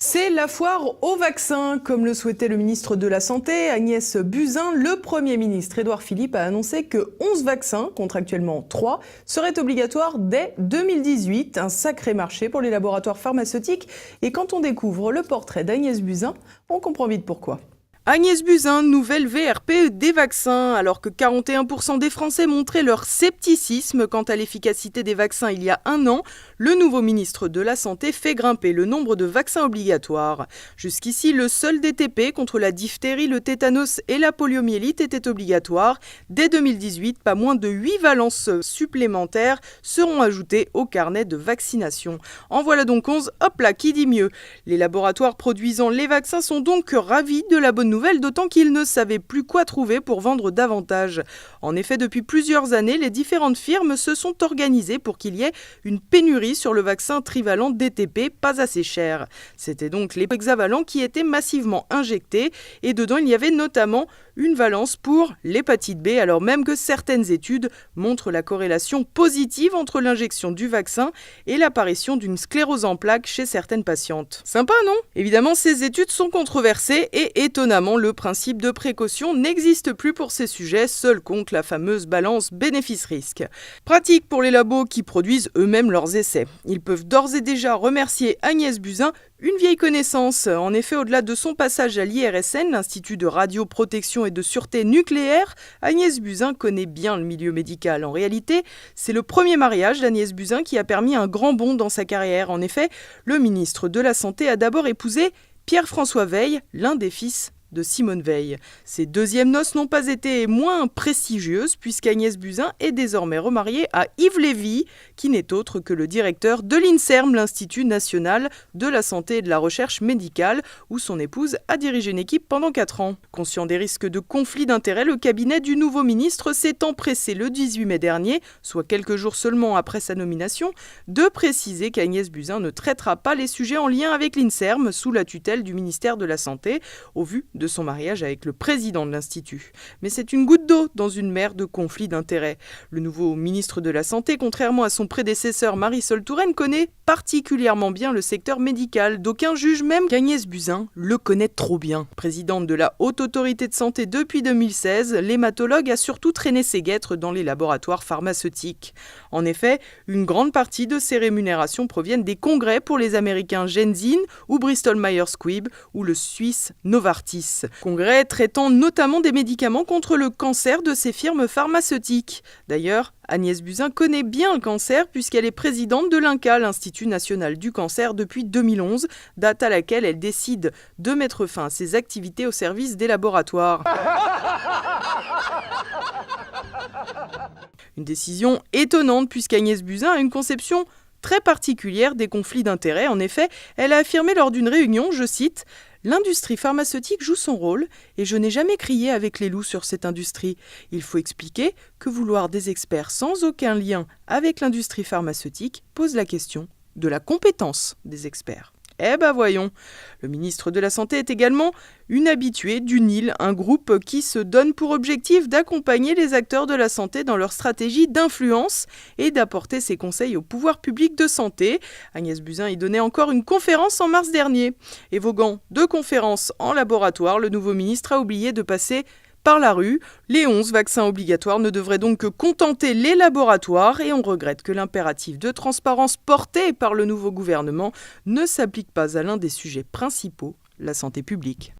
C'est la foire au vaccin, comme le souhaitait le ministre de la Santé, Agnès Buzyn. Le Premier ministre, Édouard Philippe, a annoncé que 11 vaccins, contre actuellement 3, seraient obligatoires dès 2018. Un sacré marché pour les laboratoires pharmaceutiques. Et quand on découvre le portrait d'Agnès Buzyn, on comprend vite pourquoi. Agnès Buzyn, nouvelle VRP des vaccins. Alors que 41% des Français montraient leur scepticisme quant à l'efficacité des vaccins il y a un an, le nouveau ministre de la Santé fait grimper le nombre de vaccins obligatoires. Jusqu'ici, le seul DTP contre la diphtérie, le tétanos et la poliomyélite était obligatoire. Dès 2018, pas moins de 8 valences supplémentaires seront ajoutées au carnet de vaccination. En voilà donc 11, hop là, qui dit mieux? Les laboratoires produisant les vaccins sont donc ravis de la bonne nouvelle, d'autant qu'ils ne savaient plus quoi trouver pour vendre davantage. En effet, depuis plusieurs années, les différentes firmes se sont organisées pour qu'il y ait une pénurie sur le vaccin trivalent DTP, pas assez cher. C'était donc les hexavalents qui étaient massivement injectés, et dedans il y avait notamment une valence pour l'hépatite B, alors même que certaines études montrent la corrélation positive entre l'injection du vaccin et l'apparition d'une sclérose en plaques chez certaines patientes. Sympa, non? Évidemment, ces études sont controversées et étonnamment, le principe de précaution n'existe plus pour ces sujets, seul compte la fameuse balance bénéfice-risque. Pratique pour les labos qui produisent eux-mêmes leurs essais. Ils peuvent d'ores et déjà remercier Agnès Buzyn, une vieille connaissance. En effet, au-delà de son passage à l'IRSN, l'Institut de radioprotection et de sûreté nucléaire, Agnès Buzyn connaît bien le milieu médical. En réalité, c'est le premier mariage d'Agnès Buzyn qui a permis un grand bond dans sa carrière. En effet, le ministre de la Santé a d'abord épousé Pierre-François Veil, l'un des fils de Simone Veil. Ces deuxièmes noces n'ont pas été moins prestigieuses puisqu'Agnès Buzyn est désormais remariée à Yves Lévy, qui n'est autre que le directeur de l'INSERM, l'Institut national de la santé et de la recherche médicale, où son épouse a dirigé une équipe pendant 4 ans. Conscient des risques de conflit d'intérêts, le cabinet du nouveau ministre s'est empressé le 18 mai dernier, soit quelques jours seulement après sa nomination, de préciser qu'Agnès Buzyn ne traitera pas les sujets en lien avec l'INSERM sous la tutelle du ministère de la Santé, au vu de son mariage avec le président de l'Institut. Mais c'est une goutte d'eau dans une mer de conflits d'intérêts. Le nouveau ministre de la Santé, contrairement à son prédécesseur Marisol Touraine, connaît particulièrement bien le secteur médical. D'aucuns jugent même qu'Agnès Buzyn le connaît trop bien. Présidente de la Haute Autorité de Santé depuis 2016, l'hématologue a surtout traîné ses guêtres dans les laboratoires pharmaceutiques. En effet, une grande partie de ses rémunérations proviennent des congrès pour les Américains Genzyme ou Bristol Myers Squibb ou le Suisse Novartis. Congrès traitant notamment des médicaments contre le cancer de ces firmes pharmaceutiques. D'ailleurs, Agnès Buzyn connaît bien le cancer puisqu'elle est présidente de l'INCa, l'Institut national du cancer, depuis 2011, date à laquelle elle décide de mettre fin à ses activités au service des laboratoires. Une décision étonnante puisqu'Agnès Buzyn a une conception très particulière des conflits d'intérêts. En effet, elle a affirmé lors d'une réunion, je cite, « L'industrie pharmaceutique joue son rôle et je n'ai jamais crié avec les loups sur cette industrie. Il faut expliquer que vouloir des experts sans aucun lien avec l'industrie pharmaceutique pose la question de la compétence des experts. » Eh ben voyons, le ministre de la Santé est également une habituée du NIL, un groupe qui se donne pour objectif d'accompagner les acteurs de la santé dans leur stratégie d'influence et d'apporter ses conseils au pouvoir public de santé. Agnès Buzyn y donnait encore une conférence en mars dernier. Évoquant 2 conférences en laboratoire, le nouveau ministre a oublié de passer par la rue. Les 11 vaccins obligatoires ne devraient donc que contenter les laboratoires et on regrette que l'impératif de transparence porté par le nouveau gouvernement ne s'applique pas à l'un des sujets principaux, la santé publique.